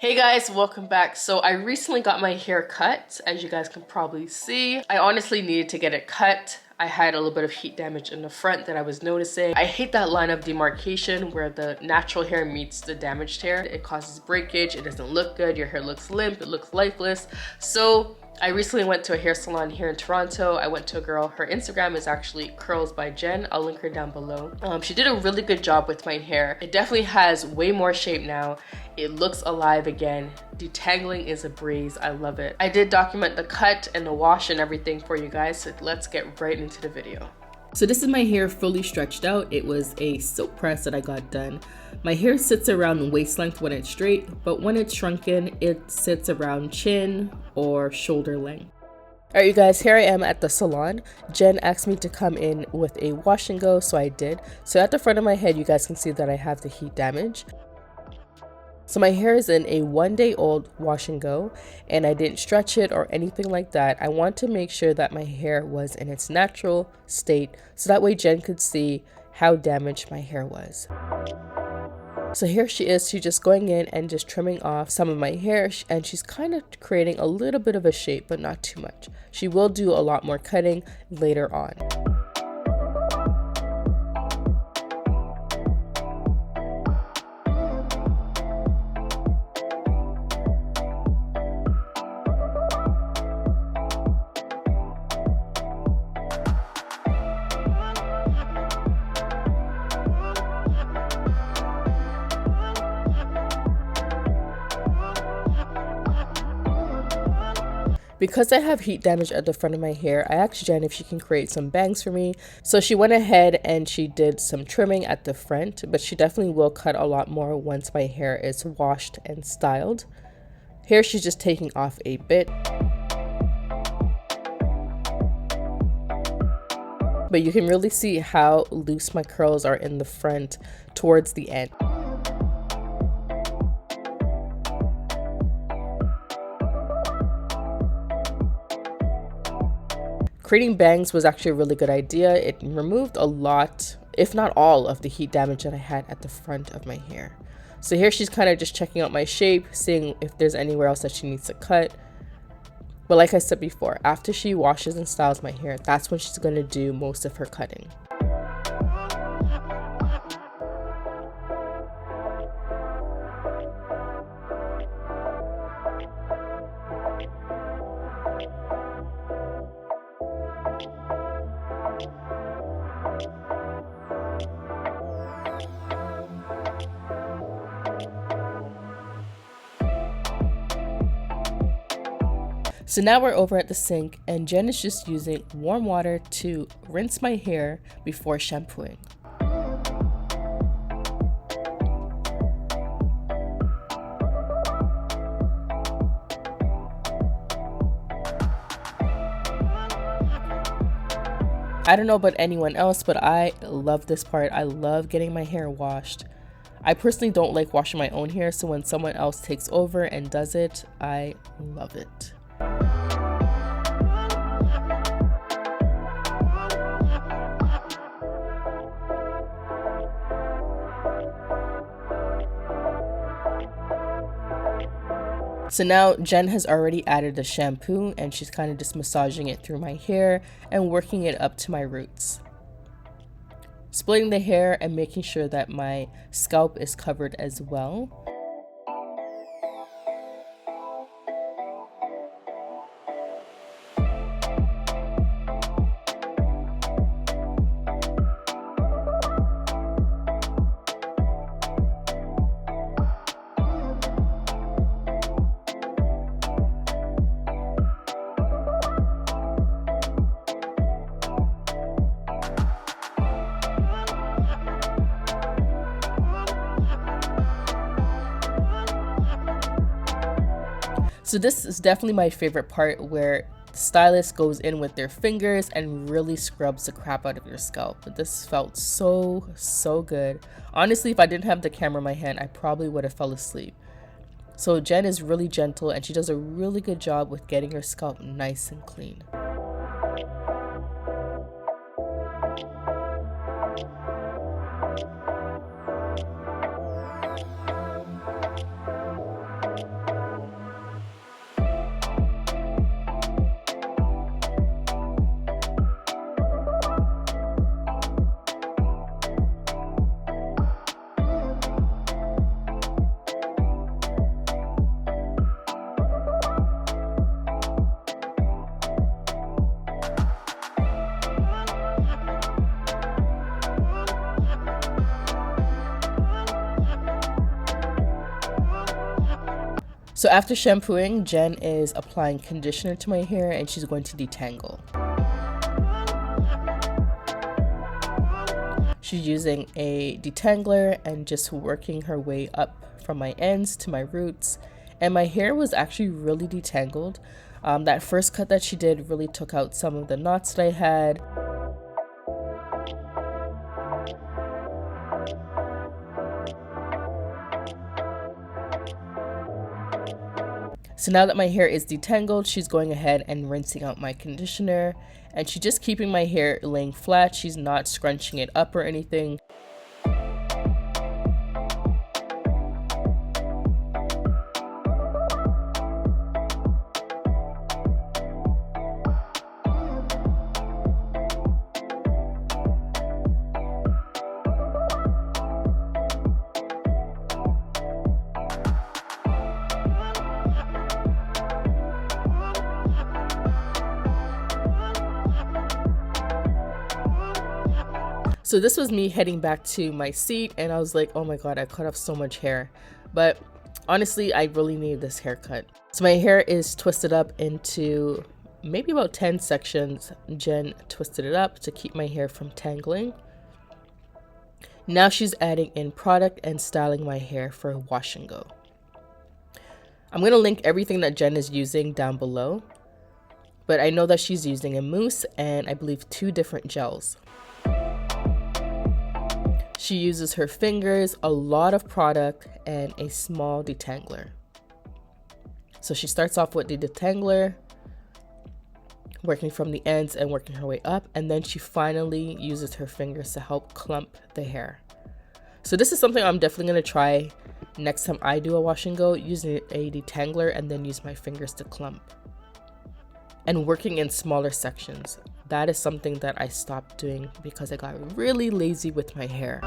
Hey guys, welcome back. So I recently got my hair cut, as you guys can probably see. I honestly needed to get it cut. I had a little bit of heat damage in the front that I was noticing. I hate that line of demarcation where the natural hair meets the damaged hair. It causes breakage, it doesn't look good, your hair looks limp, it looks lifeless. So I recently went to a hair salon here in Toronto. I went to a girl, her Instagram is actually Curls by Jen. I'll link her down below. She did a really good job with my hair. It definitely has way more shape now. It looks alive again. Detangling is a breeze, I love it. I did document the cut and the wash and everything for you guys, so let's get right into the video. So this is my hair fully stretched out. It was a silk press that I got done. My hair sits around waist length when it's straight, but when it's shrunken, it sits around chin or shoulder length. Alright you guys, here I am at the salon. Jen asked me to come in with a wash and go, so I did. So at the front of my head, you guys can see that I have the heat damage. So my hair is in a 1-day-old wash and go, and I didn't stretch it or anything like that. I want to make sure that my hair was in its natural state, so that way Jen could see how damaged my hair was. So here she is, she's just going in and just trimming off some of my hair, and she's kind of creating a little bit of a shape, but not too much. She will do a lot more cutting later on. Because I have heat damage at the front of my hair, I asked Jen if she can create some bangs for me. So she went ahead and she did some trimming at the front, but she definitely will cut a lot more once my hair is washed and styled. Here she's just taking off a bit. But you can really see how loose my curls are in the front towards the end. Creating bangs was actually a really good idea. It removed a lot, if not all, of the heat damage that I had at the front of my hair. So here she's kind of just checking out my shape, seeing if there's anywhere else that she needs to cut. But like I said before, after she washes and styles my hair, that's when she's going to do most of her cutting. So now we're over at the sink, and Jen is just using warm water to rinse my hair before shampooing. I don't know about anyone else, but I love this part. I love getting my hair washed. I personally don't like washing my own hair, so when someone else takes over and does it, I love it. So now Jen has already added the shampoo, and she's kind of just massaging it through my hair and working it up to my roots. Splitting the hair and making sure that my scalp is covered as well. So this is definitely my favorite part, where the stylist goes in with their fingers and really scrubs the crap out of your scalp. But this felt so good. Honestly, if I didn't have the camera in my hand, I probably would have fell asleep. So Jen is really gentle, and she does a really good job with getting her scalp nice and clean. So after shampooing, Jen is applying conditioner to my hair and she's going to detangle. She's using a detangler and just working her way up from my ends to my roots. And my hair was actually really detangled. That first cut that she did really took out some of the knots that I had. So now that my hair is detangled, she's going ahead and rinsing out my conditioner, and she's just keeping my hair laying flat. She's not scrunching it up or anything. So this was me heading back to my seat and I was like, oh my god, I cut off so much hair. But honestly, I really needed this haircut. So my hair is twisted up into maybe about 10 sections. Jen twisted it up to keep my hair from tangling. Now she's adding in product and styling my hair for wash and go. I'm going to link everything that Jen is using down below. But I know that she's using a mousse and I believe 2 different gels. She uses her fingers, a lot of product, and a small detangler. So she starts off with the detangler, working from the ends and working her way up, and then she finally uses her fingers to help clump the hair. So this is something I'm definitely going to try next time I do a wash and go, using a detangler and then use my fingers to clump. And working in smaller sections. That is something that I stopped doing because I got really lazy with my hair.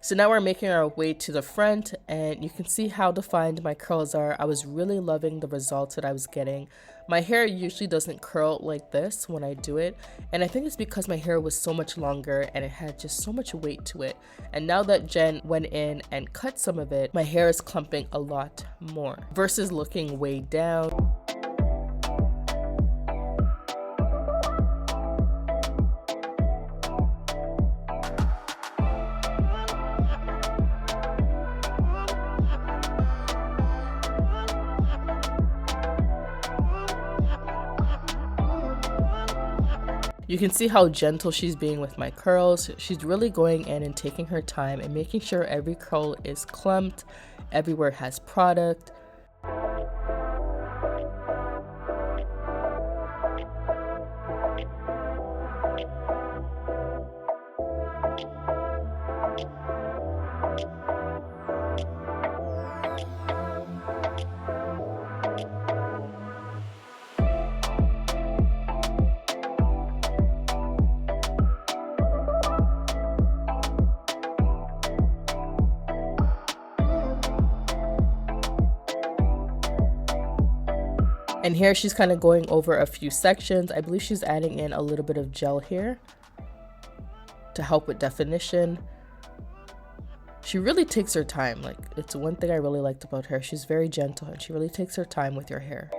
So now we're making our way to the front and you can see how defined my curls are. I was really loving the results that I was getting. My hair usually doesn't curl like this when I do it, and I think it's because my hair was so much longer and it had just so much weight to it. And now that Jen went in and cut some of it, my hair is clumping a lot more versus looking way down. You can see how gentle she's being with my curls. She's really going in and taking her time and making sure every curl is clumped, everywhere has product. And here she's kind of going over a few sections. I believe she's adding in a little bit of gel here to help with definition. She really takes her time. Like, it's one thing I really liked about her. She's very gentle and she really takes her time with your hair.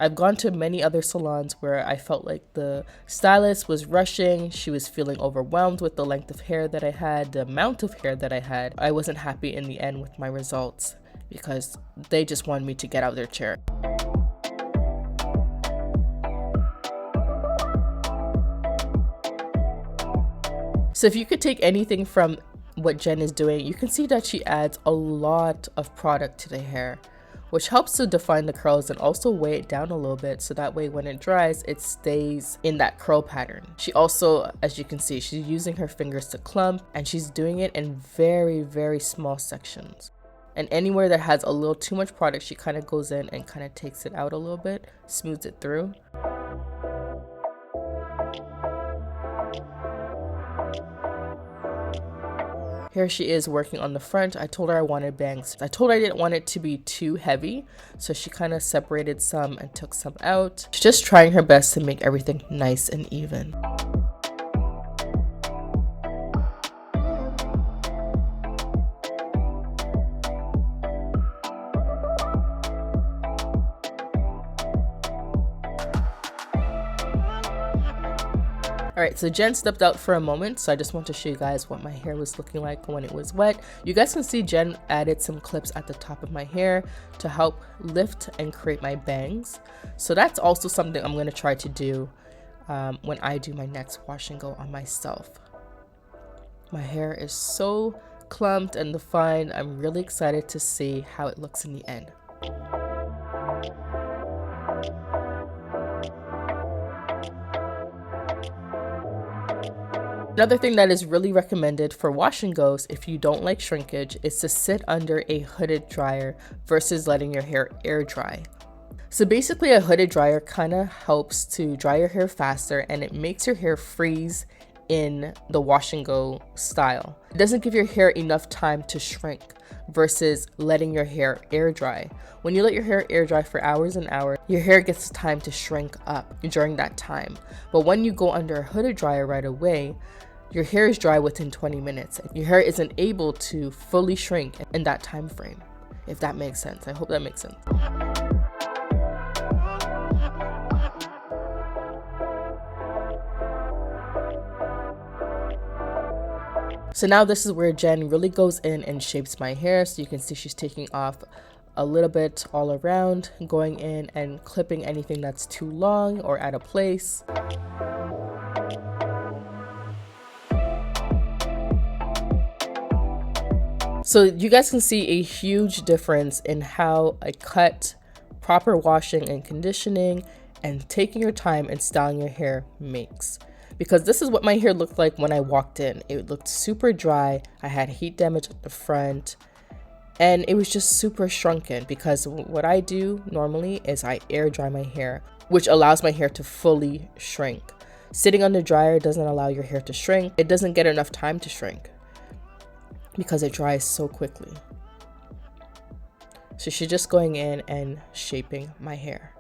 I've gone to many other salons where I felt like the stylist was rushing. She was feeling overwhelmed with the length of hair that I had, the amount of hair that I had. I wasn't happy in the end with my results because they just wanted me to get out of their chair. So if you could take anything from what Jen is doing, you can see that she adds a lot of product to the hair, which helps to define the curls and also weigh it down a little bit so that way when it dries, it stays in that curl pattern. She also, as you can see, she's using her fingers to clump and she's doing it in very, very small sections. And anywhere that has a little too much product, she kind of goes in and kind of takes it out a little bit, smooths it through. Here she is working on the front. I told her I wanted bangs. I told her I didn't want it to be too heavy, so she kind of separated some and took some out. She's just trying her best to make everything nice and even. Alright, so Jen stepped out for a moment, so I just want to show you guys what my hair was looking like when it was wet. You guys can see Jen added some clips at the top of my hair to help lift and create my bangs. So that's also something I'm going to try to do when I do my next wash and go on myself. My hair is so clumped and defined. I'm really excited to see how it looks in the end. Another thing that is really recommended for wash and goes if you don't like shrinkage is to sit under a hooded dryer versus letting your hair air dry. So basically a hooded dryer kind of helps to dry your hair faster and it makes your hair freeze in the wash and go style. It doesn't give your hair enough time to shrink versus letting your hair air dry. When you let your hair air dry for hours and hours, your hair gets time to shrink up during that time. But when you go under a hooded dryer right away, your hair is dry within 20 minutes. Your hair isn't able to fully shrink in that time frame, if that makes sense. I hope that makes sense. So now this is where Jen really goes in and shapes my hair. So you can see she's taking off a little bit all around, going in and clipping anything that's too long or out of place. So you guys can see a huge difference in how a cut, proper washing and conditioning, and taking your time and styling your hair makes. Because this is what my hair looked like when I walked in. It looked super dry. I had heat damage at the front. And it was just super shrunken because what I do normally is I air dry my hair, which allows my hair to fully shrink. Sitting on the dryer doesn't allow your hair to shrink. It doesn't get enough time to shrink because it dries so quickly. So she's just going in and shaping my hair.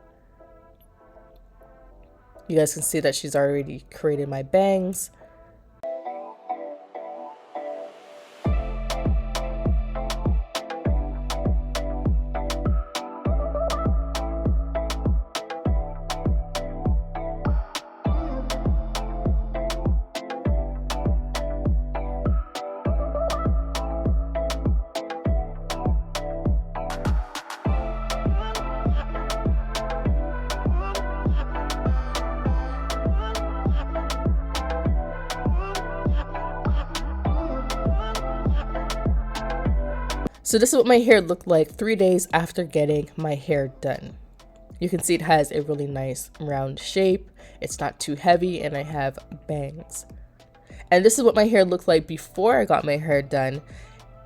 You guys can see that she's already created my bangs. So this is what my hair looked like 3 days after getting my hair done. You can see it has a really nice round shape. It's not too heavy and I have bangs. And this is what my hair looked like before I got my hair done.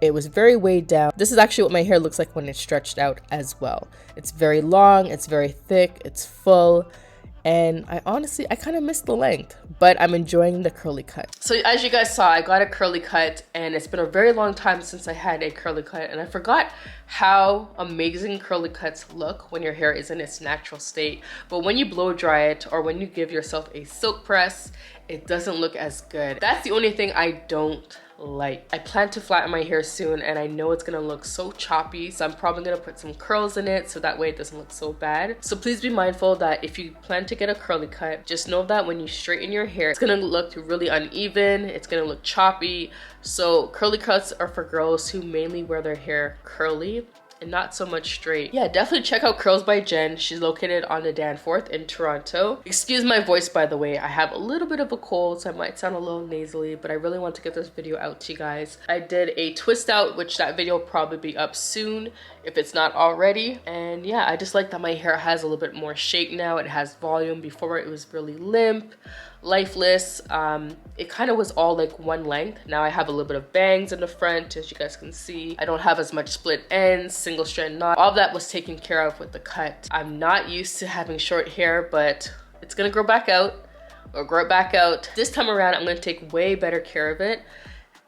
It was very weighed down. This is actually what my hair looks like when it's stretched out as well. It's very long, it's very thick, it's full. And I kind of miss the length, but I'm enjoying the curly cut. So as you guys saw, I got a curly cut and it's been a very long time since I had a curly cut, and I forgot how amazing curly cuts look when your hair is in its natural state. But when you blow dry it or when you give yourself a silk press, it doesn't look as good. That's the only thing I don't like. I plan to flatten my hair soon and I know it's gonna look so choppy, so I'm probably gonna put some curls in it so that way it doesn't look so bad. So please be mindful that if you plan to get a curly cut, just know that when you straighten your hair, it's gonna look really uneven, it's gonna look choppy. So curly cuts are for girls who mainly wear their hair curly and not so much straight. Yeah, definitely check out Curls by Jen. She's located on the Danforth in Toronto. Excuse my voice, by the way. I have a little bit of a cold, so I might sound a little nasally, but I really want to get this video out to you guys. I did a twist out, which that video will probably be up soon if it's not already. And yeah, I just like that my hair has a little bit more shape now. It has volume. Before it was really limp, lifeless. It kind of was all like one length. Now I have a little bit of bangs in the front, as you guys can see. I don't have as much split ends, single strand knot. All of that was taken care of with the cut. I'm not used to having short hair, but it's gonna grow back out or grow it back out. This time around, I'm gonna take way better care of it.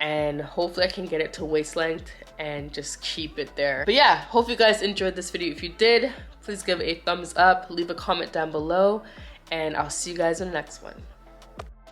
and hopefully I can get it to waist length and just keep it there. But yeah, hope you guys enjoyed this video. If you did, please give it a thumbs up, leave a comment down below, and I'll see you guys in the next one.